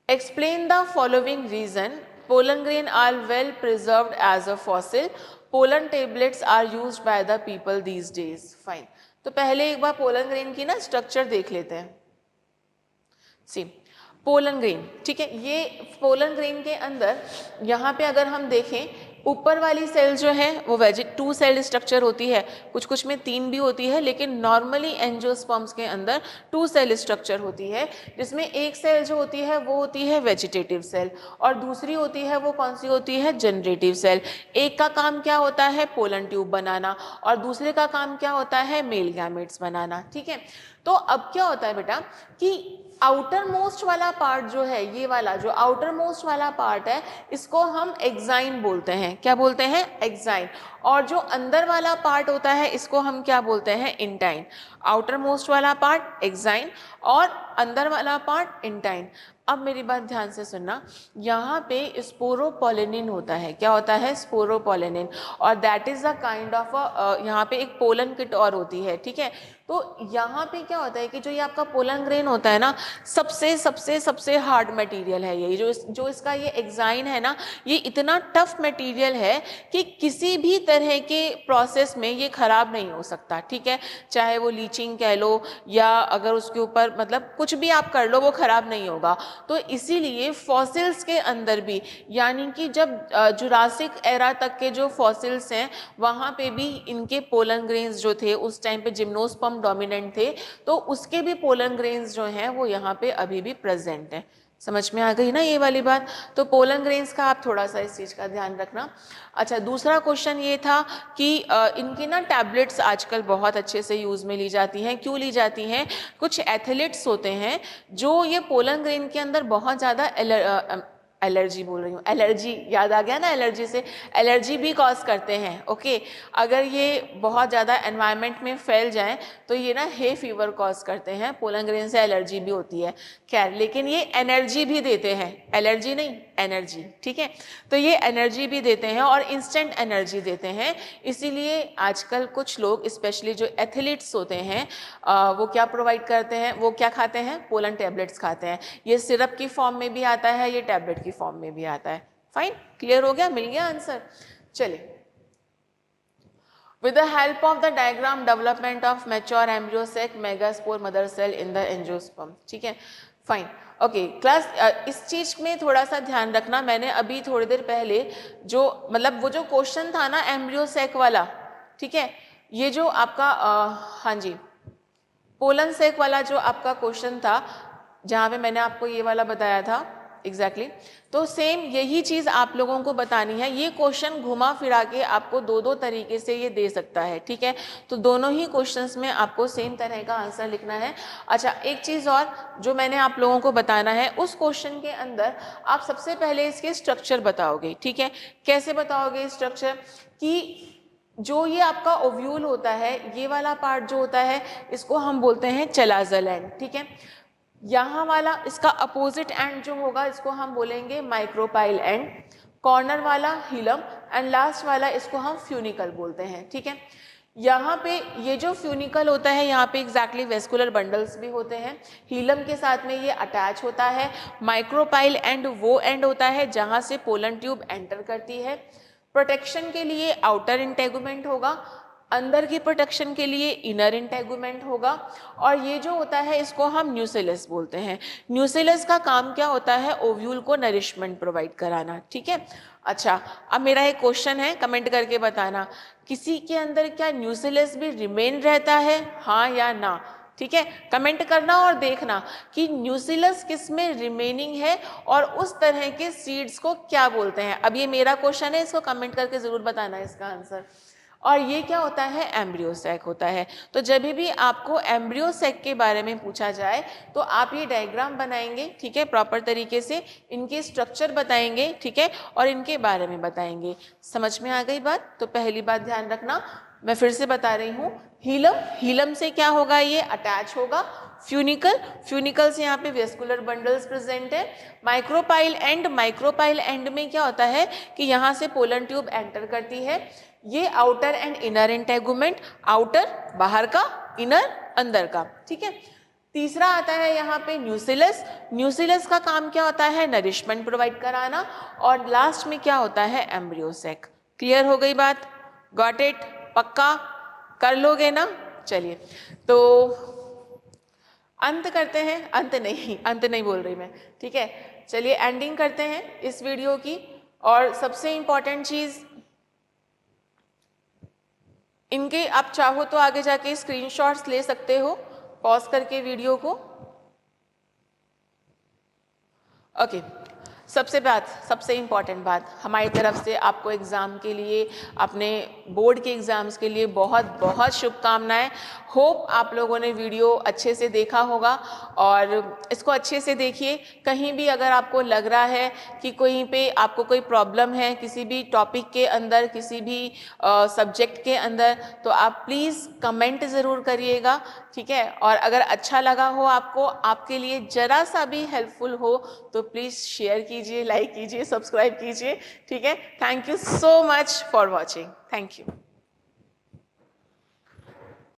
explain the following reason pollen grain are well preserved as a fossil, pollen tablets are used by the people these days. Fine, तो पहले एक बार पोलन ग्रेन की ना स्ट्रक्चर देख लेते हैं। सी पोलन ग्रेन, ठीक है, ये पोलन ग्रेन के अंदर यहाँ पे अगर हम देखें, ऊपर वाली सेल जो है वो 2 सेल स्ट्रक्चर होती है, कुछ कुछ में 3 भी होती है, लेकिन नॉर्मली एंजियोस्पर्म्स के अंदर 2 सेल स्ट्रक्चर होती है, जिसमें एक सेल जो होती है वो होती है वेजिटेटिव सेल, और दूसरी होती है वो कौन सी होती है, जनरेटिव सेल। एक का काम क्या होता है, पोलन ट्यूब बनाना, और दूसरे का काम क्या होता है, मेल गैमेट्स बनाना, ठीक है। तो अब क्या होता है बेटा कि आउटर मोस्ट वाला पार्ट जो है, ये वाला जो आउटर मोस्ट वाला पार्ट है, इसको हम एक्साइन बोलते हैं। क्या बोलते हैं? एक्साइन। और जो अंदर वाला पार्ट होता है इसको हम क्या बोलते हैं? इंटाइन। आउटर मोस्ट वाला पार्ट एक्साइन और अंदर वाला पार्ट इंटाइन। अब मेरी बात ध्यान से सुनना, यहाँ पे स्पोरोपोलिनिन होता है। क्या होता है? स्पोरोपोलिनिन। और that is a kind of यहाँ पे एक पोलन किट और होती है, ठीक है। तो यहाँ पे क्या होता है कि जो ये आपका पोलन ग्रेन होता है ना, सबसे सबसे सबसे हार्ड मटेरियल है ये। जो इसका ये एक्साइन है ना, ये इतना टफ मटेरियल है कि किसी भी तरह के प्रोसेस में ये खराब नहीं हो सकता, ठीक है। चाहे वो लीचिंग कह लो या अगर उसके ऊपर मतलब कुछ भी आप कर लो, वो खराब नहीं होगा। तो इसीलिए फॉसिल्स के अंदर भी, यानी कि जब जुरासिक एरा तक के जो फॉसिल्स हैं वहाँ पे भी इनके पोलन ग्रेन्स जो थे, उस टाइम पे जिम्नोस्पर्म डोमिनेंट थे, तो उसके भी पोलन ग्रेन्स जो हैं वो यहाँ पे अभी भी प्रेजेंट हैं। समझ में आ गई ना ये वाली बात? तो पोलन ग्रेन्स का आप थोड़ा सा इस चीज़ का ध्यान रखना। अच्छा, दूसरा क्वेश्चन ये था कि इनकी ना टैबलेट्स आजकल बहुत अच्छे से यूज़ में ली जाती हैं। क्यों ली जाती हैं? कुछ एथलीट्स होते हैं जो ये पोलन ग्रेन के अंदर बहुत ज़्यादा एलर्जी बोल रही हूँ, एलर्जी याद आ गया ना, एलर्जी से एलर्जी भी कॉज करते हैं। ओके, अगर ये बहुत ज़्यादा एनवायरनमेंट में फैल जाएं तो ये ना हे फीवर कॉज करते हैं। पोलन ग्रेन से एलर्जी भी होती है, खैर, लेकिन ये एनर्जी भी देते हैं, एलर्जी नहीं एनर्जी, ठीक है। तो ये एनर्जी भी देते हैं और इंस्टेंट एनर्जी देते हैं। इसीलिए आजकल कुछ लोग, स्पेशली जो एथलीट्स होते हैं, वो क्या प्रोवाइड करते हैं? वो क्या खाते हैं? पोलन टैबलेट्स खाते हैं। ये सिरप की फॉर्म में भी आता है, ये टैबलेट की फॉर्म में भी आता है। फाइन, क्लियर हो गया? मिल गया आंसर? चलिए, with the help of the diagram development of mature embryo sac megaspore mother cell in the angiosperm, ठीक है, फाइन, ओके। क्लास इस चीज में थोड़ा सा ध्यान रखना, मैंने अभी थोड़ी देर पहले जो मतलब वो जो क्वेश्चन था ना एम्ब्रियो सेक वाला, ठीक है, ये जो आपका हाँ जी पोलन सेक वाला जो आपका क्वेश्चन था, जहाँ पे मैंने आपको ये वाला बताया था एग्जैक्टली तो सेम यही चीज आप लोगों को बतानी है। ये क्वेश्चन घुमा फिरा के आपको दो दो तरीके से ये दे सकता है, ठीक है। तो दोनों ही क्वेश्चंस में आपको सेम तरह का आंसर लिखना है। अच्छा, एक चीज और जो मैंने आप लोगों को बताना है, उस क्वेश्चन के अंदर आप सबसे पहले इसके स्ट्रक्चर बताओगे, ठीक है। कैसे बताओगे स्ट्रक्चर? कि जो ये आपका ओव्यूल होता है, ये वाला पार्ट जो होता है, इसको हम बोलते हैं चलाजल एंड, ठीक है। यहाँ वाला इसका अपोजिट एंड जो होगा, इसको हम बोलेंगे माइक्रोपाइल एंड, कॉर्नर वाला हीलम एंड लास्ट वाला इसको हम फ्यूनिकल बोलते हैं, ठीक है। यहाँ पे ये जो फ्यूनिकल होता है, यहाँ पे एग्जैक्टली वेस्कुलर बंडल्स भी होते हैं, हीलम के साथ में ये अटैच होता है। माइक्रोपाइल एंड वो एंड होता है जहाँ से पोलन ट्यूब एंटर करती है। प्रोटेक्शन के लिए आउटर इंटेगुमेंट होगा, अंदर की प्रोटेक्शन के लिए इनर इंटेगुमेंट होगा। और ये जो होता है इसको हम न्यूसेलस बोलते हैं। न्यूसेलस का काम क्या होता है? ओव्यूल को नरिशमेंट प्रोवाइड कराना, ठीक है। अच्छा, अब मेरा एक क्वेश्चन है, कमेंट करके बताना, किसी के अंदर क्या न्यूसेलस भी रिमेन रहता है, हाँ या ना? ठीक है, कमेंट करना और देखना कि न्यूसेलस किस में रिमेनिंग है और उस तरह के सीड्स को क्या बोलते हैं। अब ये मेरा क्वेश्चन है, इसको कमेंट करके जरूर बताना इसका आंसर। और ये क्या होता है? एम्ब्रियो सैक होता है। तो जब भी आपको एम्ब्रियो सैक के बारे में पूछा जाए तो आप ये डायग्राम बनाएंगे, ठीक है, प्रॉपर तरीके से इनके स्ट्रक्चर बताएंगे, ठीक है, और इनके बारे में बताएंगे। समझ में आ गई बात? तो पहली बात ध्यान रखना, मैं फिर से बता रही हूँ, हीलम, हीलम से क्या होगा? ये अटैच होगा। फ्यूनिकल, फ्यूनिकल से यहाँ पे वेस्कुलर बंडल्स प्रेजेंट है। माइक्रोपाइल एंड, माइक्रोपाइल एंड में क्या होता है कि यहाँ से पोलन ट्यूब एंटर करती है। ये outer and inner integument, outer बाहर का, इनर अंदर का, ठीक है। तीसरा आता है यहाँ पे न्यूसेलस। न्यूसेलस का काम क्या होता है? नरिशमेंट प्रोवाइड कराना। और लास्ट में क्या होता है? Embryo sac. क्लियर हो गई बात? Got it? पक्का कर लोगे ना? चलिए, तो अंत करते हैं, अंत नहीं बोल रही मैं, ठीक है। चलिए एंडिंग करते हैं इस वीडियो की। और सबसे इंपॉर्टेंट चीज, इनके आप चाहो तो आगे जाके स्क्रीनशॉट्स ले सकते हो पॉज करके वीडियो को। ओके, सबसे इम्पॉर्टेंट बात हमारी तरफ से आपको एग्ज़ाम के लिए, अपने बोर्ड के एग्ज़ाम्स के लिए बहुत बहुत शुभकामनाएं। होप आप लोगों ने वीडियो अच्छे से देखा होगा और इसको अच्छे से देखिए। कहीं भी अगर आपको लग रहा है कि कहीं पे आपको कोई प्रॉब्लम है किसी भी टॉपिक के अंदर, किसी भी सब्जेक्ट के अंदर, तो आप प्लीज़ कमेंट ज़रूर करिएगा, ठीक है। और अगर अच्छा लगा हो आपको, आपके लिए ज़रा सा भी हेल्पफुल हो, तो प्लीज़ शेयर कीजिए, लाइक कीजिए, सब्सक्राइब कीजिए, ठीक है। Thank you so much for watching. Thank you.